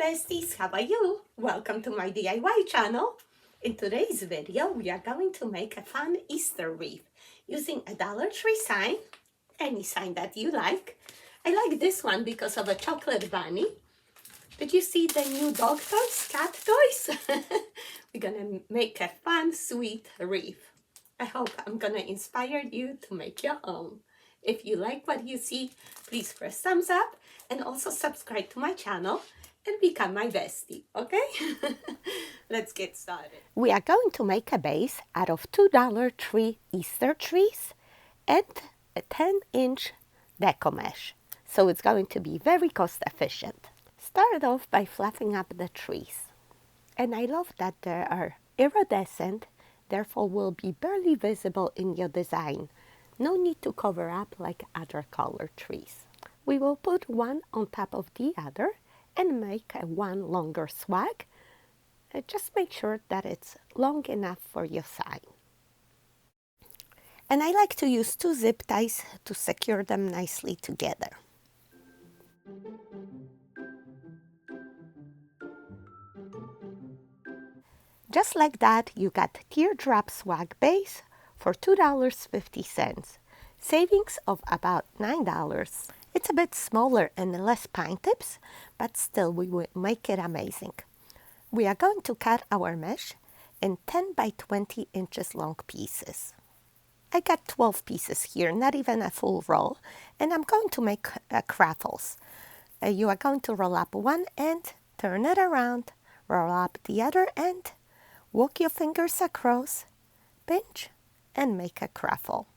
besties, how are you? Welcome to my DIY channel. In today's video, we are going to make a fun Easter wreath using a Dollar Tree sign, any sign that you like. I like this one because of a chocolate bunny. Did you see the new dog toys, cat toys? We're gonna make a fun, sweet wreath. I hope I'm gonna inspire you to make your own. If you like what you see, please press thumbs up and also subscribe to my channel and become my bestie, okay? Let's get started. We are going to make a base out of $2 tree Easter trees and a 10-inch deco mesh. So it's going to be very cost efficient. Start off by fluffing up the trees. And I love that they are iridescent, therefore will be barely visible in your design. No need to cover up like other colored trees. We will put one on top of the other and make one longer swag. Just make sure that it's long enough for your sign. And I like to use 2 zip ties to secure them nicely together. Just like that, you got teardrop swag base for $2.50, savings of about $9. It's a bit smaller and less pine tips, but still we will make it amazing. We are going to cut our mesh in 10 by 20 inches long pieces. I got 12 pieces here, not even a full roll, and I'm going to make craffles. You are going to roll up one end, turn it around, roll up the other end, walk your fingers across, pinch, and make a craffle.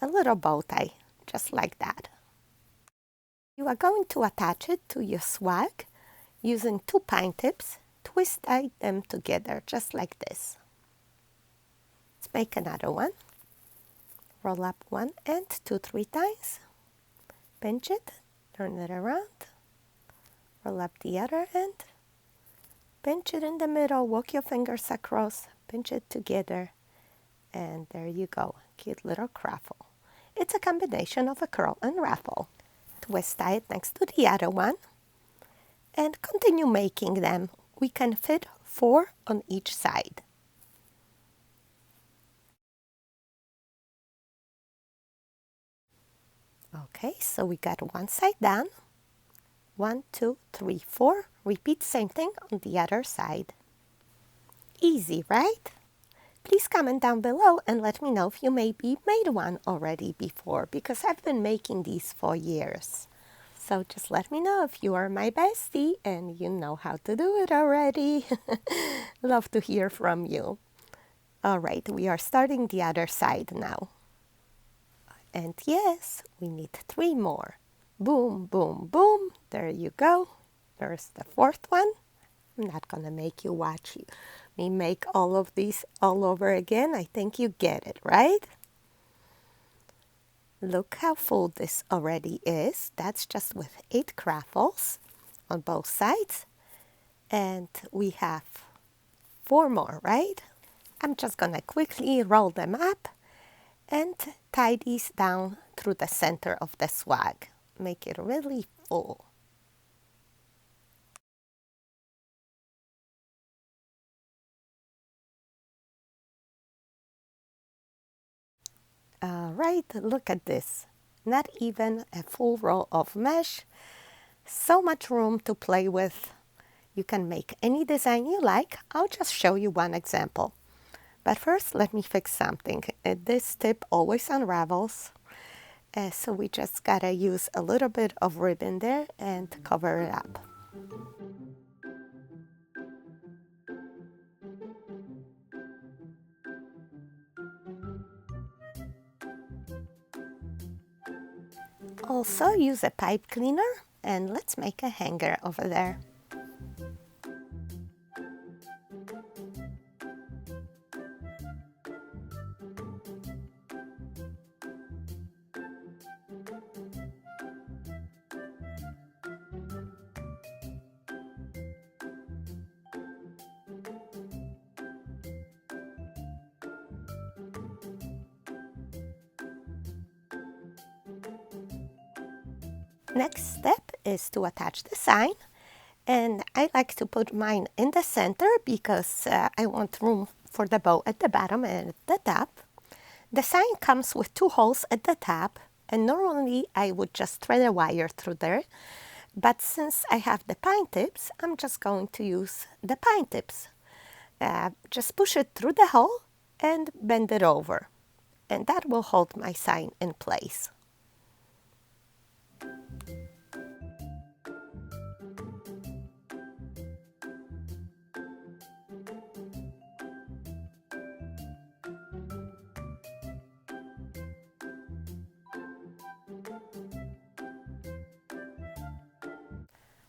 A little bow tie, just like that. You are going to attach it to your swag using 2 pine tips. Twist tie them together, just like this. Let's make another one. Roll up one end 2-3 times, pinch it, turn it around, roll up the other end, pinch it in the middle, walk your fingers across, pinch it together, and there you go, cute little craffle. It's a combination of a curl and raffle. Twist tie it next to the other one, and continue making them. We can fit 4 on each side. Okay, so we got one side done. 1, 2, 3, 4. Repeat same thing on the other side. Easy, right? Please comment down below and let me know if you maybe made one already before, because I've been making these for years. So just let me know if you are my bestie and you know how to do it already. Love to hear from you. All right, we are starting the other side now. And yes, we need 3 more. Boom, boom, boom. There you go. There's the 4th one. I'm not going to make you watch me make all of these all over again. I think you get it, right? Look how full this already is. That's just with 8 craffles on both sides. And we have 4 more, right? I'm just going to quickly roll them up and tie these down through the center of the swag. Make it really full. All right, look at this. Not even a full roll of mesh. So much room to play with. You can make any design you like. I'll just show you one example. But first, let me fix something. This tip always unravels. So we just gotta use a little bit of ribbon there and cover it up. Also use a pipe cleaner and let's make a hanger over there. Next step is to attach the sign. And I like to put mine in the center because I want room for the bow at the bottom and at the top. The sign comes with 2 holes at the top, and normally I would just thread a wire through there. But since I have the pine tips, I'm just going to use the pine tips. Just push it through the hole and bend it over. And that will hold my sign in place.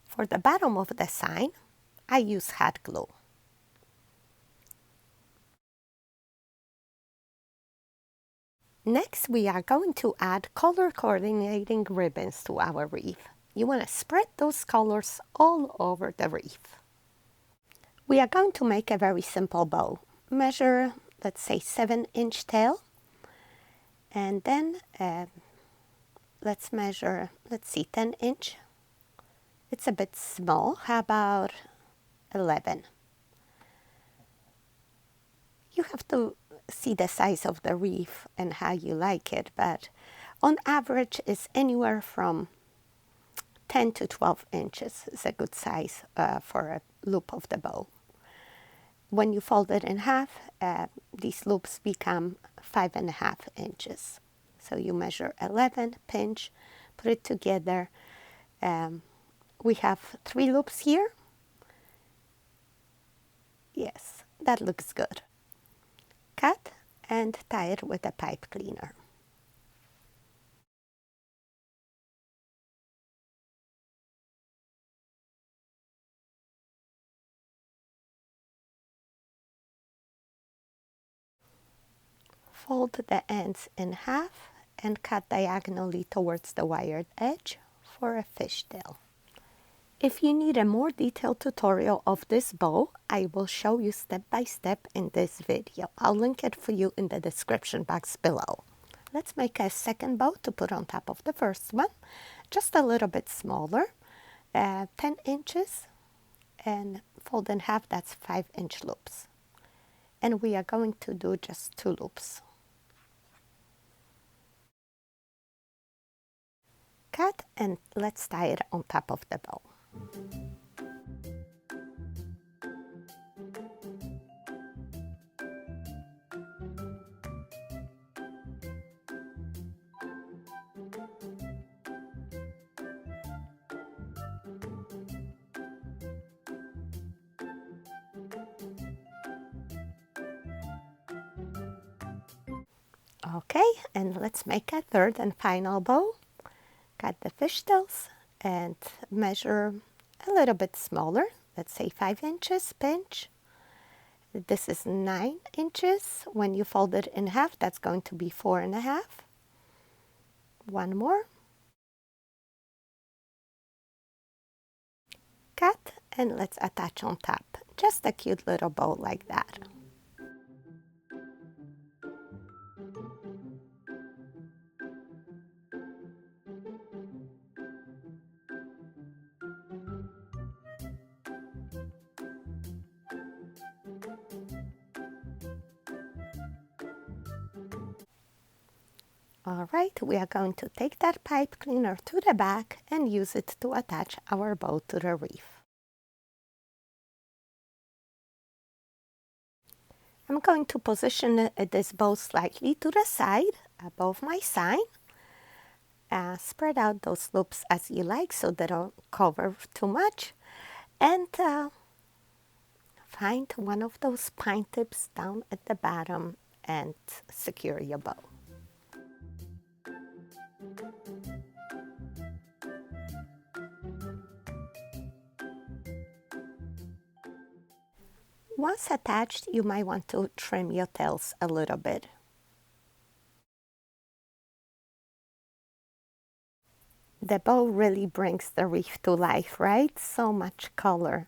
For the bottom of the sign, I use hot glue. Next, we are going to add color coordinating ribbons to our wreath. You want to spread those colors all over the wreath. We are going to make a very simple bow. Measure, let's say 7-inch tail, and then let's measure, 10-inch. It's a bit small. How about 11? You have to see the size of the wreath and how you like it, but on average it's anywhere from 10 to 12 inches is a good size for a loop of the bow. When you fold it in half, these loops become 5.5 inches. So you measure 11, pinch, put it together. We have 3 loops here. Yes, that looks good. Cut and tie it with a pipe cleaner. Fold the ends in half and cut diagonally towards the wired edge for a fishtail. If you need a more detailed tutorial of this bow, I will show you step by step in this video. I'll link it for you in the description box below. Let's make a second bow to put on top of the first one, just a little bit smaller, 10 inches, and fold in half, that's 5-inch loops. And we are going to do just 2 loops. Cut and let's tie it on top of the bow. Okay, and let's make a third and final bow. Cut the fishtails and measure a little bit smaller, let's say 5 inches, pinch. This is 9 inches. When you fold it in half, that's going to be 4.5. One more. Cut and let's attach on top. Just a cute little bow like that. All right, we are going to take that pipe cleaner to the back and use it to attach our bow to the wreath. I'm going to position this bow slightly to the side above my sign. Spread out those loops as you like so they don't cover too much. And find one of those pine tips down at the bottom and secure your bow. Once attached, you might want to trim your tails a little bit. The bow really brings the wreath to life, right? So much color.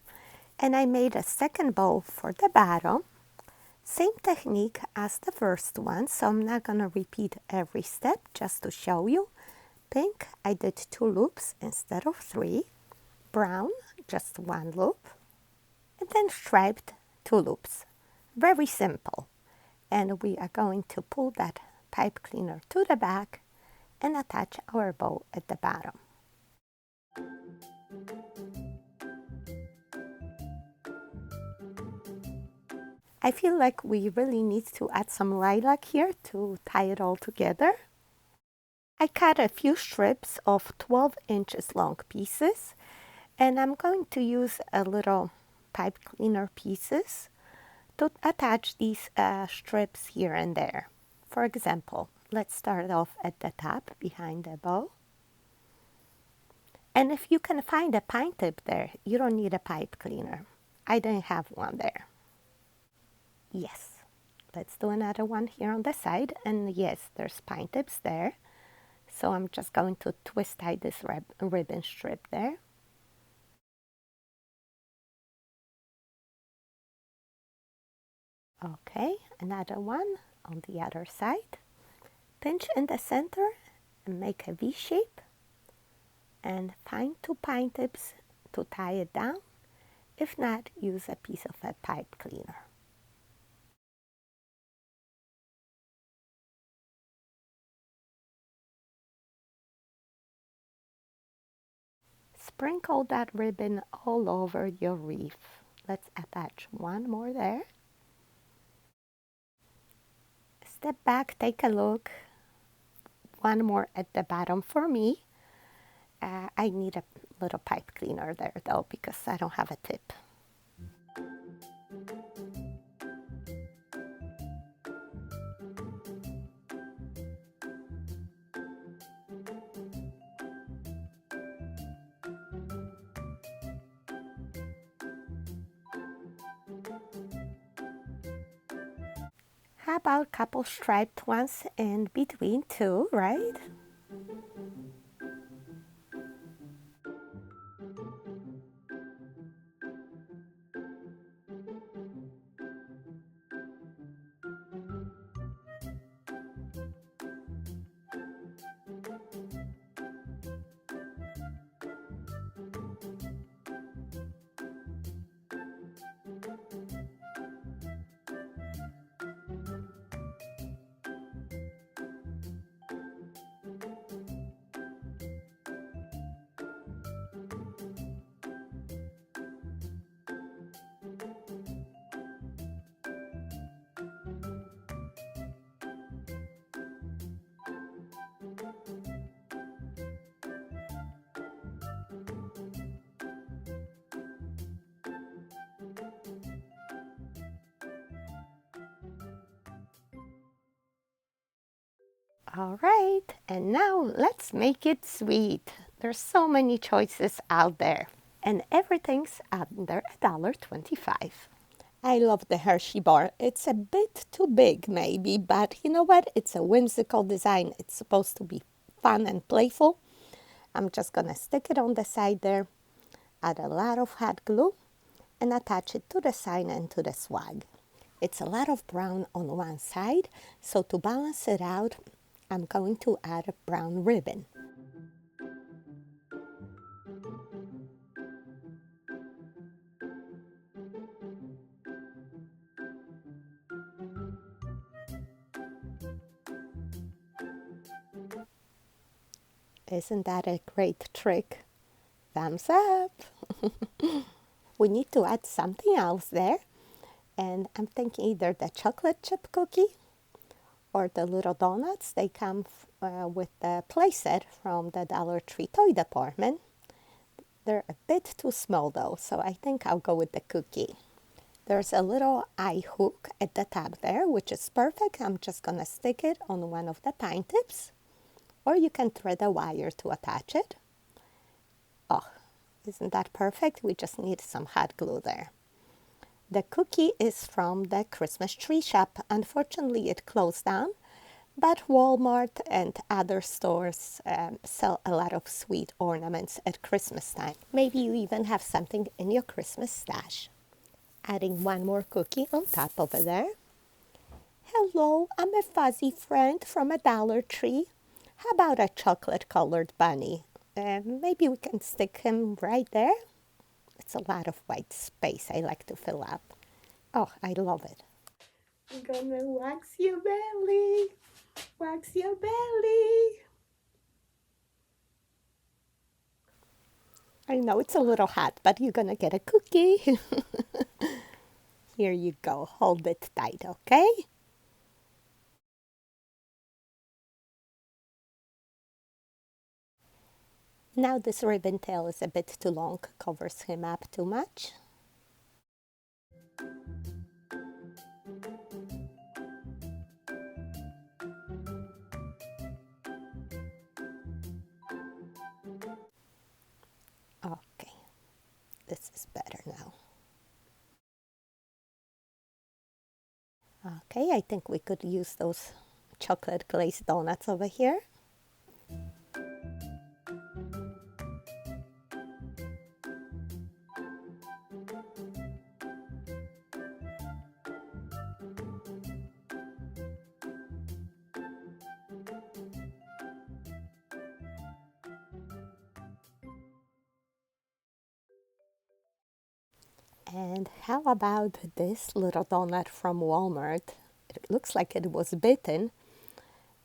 And I made a second bow for the bottom. Same technique as the first one, so I'm not going to repeat every step, just to show you. Pink, I did 2 loops instead of 3. Brown, just one loop, and then striped 2 loops. Very simple. And we are going to pull that pipe cleaner to the back and attach our bow at the bottom. I feel like we really need to add some lilac here to tie it all together. I cut a few strips of 12 inches long pieces, and I'm going to use a little pipe cleaner pieces to attach these strips here and there. For example, let's start off at the top behind the bow. And if you can find a pine tip there, you don't need a pipe cleaner. I didn't have one there. Yes, let's do another one here on the side. And yes, there's pine tips there. So I'm just going to twist tie this ribbon strip there. Okay, another one on the other side. Pinch in the center and make a V shape. And find 2 pine tips to tie it down. If not, use a piece of a pipe cleaner. Sprinkle that ribbon all over your wreath. Let's attach one more there. Step back, take a look. One more at the bottom for me. I need a little pipe cleaner there though because I don't have a tip. How about a couple striped ones in between too, right? All right, and now let's make it sweet. There's so many choices out there, and everything's under $1.25. I love the Hershey bar. It's a bit too big maybe, but you know what? It's a whimsical design. It's supposed to be fun and playful. I'm just gonna stick it on the side there, add a lot of hot glue, and attach it to the sign and to the swag. It's a lot of brown on one side, so to balance it out, I'm going to add a brown ribbon. Isn't that a great trick? Thumbs up! We need to add something else there, and I'm thinking either the chocolate chip cookie or the little donuts. They come with the playset from the Dollar Tree toy department. They're a bit too small though, so I think I'll go with the cookie. There's a little eye hook at the top there, which is perfect. I'm just gonna stick it on one of the pine tips, or you can thread a wire to attach it. Oh, isn't that perfect? We just need some hot glue there. The cookie is from the Christmas tree shop. Unfortunately, it closed down, but Walmart and other stores sell a lot of sweet ornaments at Christmas time. Maybe you even have something in your Christmas stash. Adding one more cookie on top over there. Hello, I'm a fuzzy friend from a Dollar Tree. How about a chocolate-colored bunny? Maybe we can stick him right there. It's a lot of white space I like to fill up. Oh, I love it. I'm gonna wax your belly. Wax your belly. I know it's a little hot, but you're gonna get a cookie. Here you go. Hold it tight, okay? Now this ribbon tail is a bit too long, covers him up too much. Okay, this is better now. Okay, I think we could use those chocolate glazed donuts over here. And how about this little donut from Walmart? It looks like it was bitten.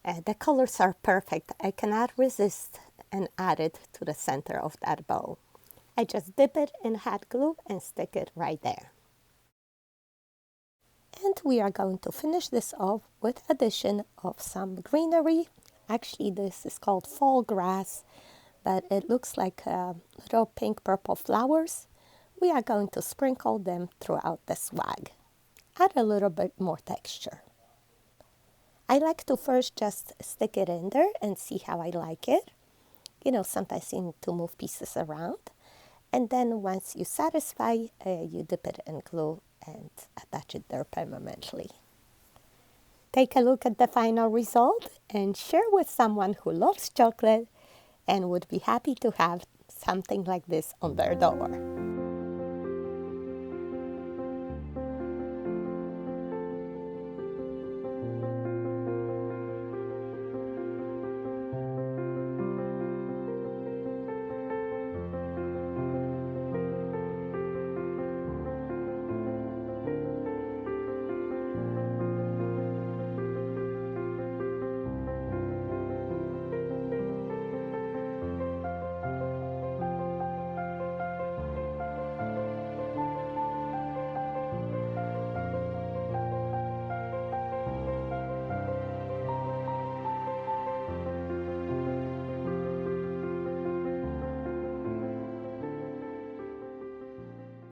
The colors are perfect. I cannot resist and add it to the center of that bowl. I just dip it in hot glue and stick it right there. And we are going to finish this off with addition of some greenery. Actually, this is called fall grass, but it looks like little pink purple flowers. We are going to sprinkle them throughout the swag. Add a little bit more texture. I like to first just stick it in there and see how I like it. You know, sometimes you need to move pieces around. And then once you satisfy, you dip it in glue and attach it there permanently. Take a look at the final result and share with someone who loves chocolate and would be happy to have something like this on their door.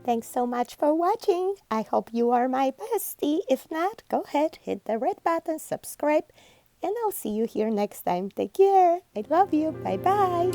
Thanks so much for watching. I hope you are my bestie. If not, go ahead, hit the red button, subscribe, and I'll see you here next time. Take care. I love you. Bye-bye.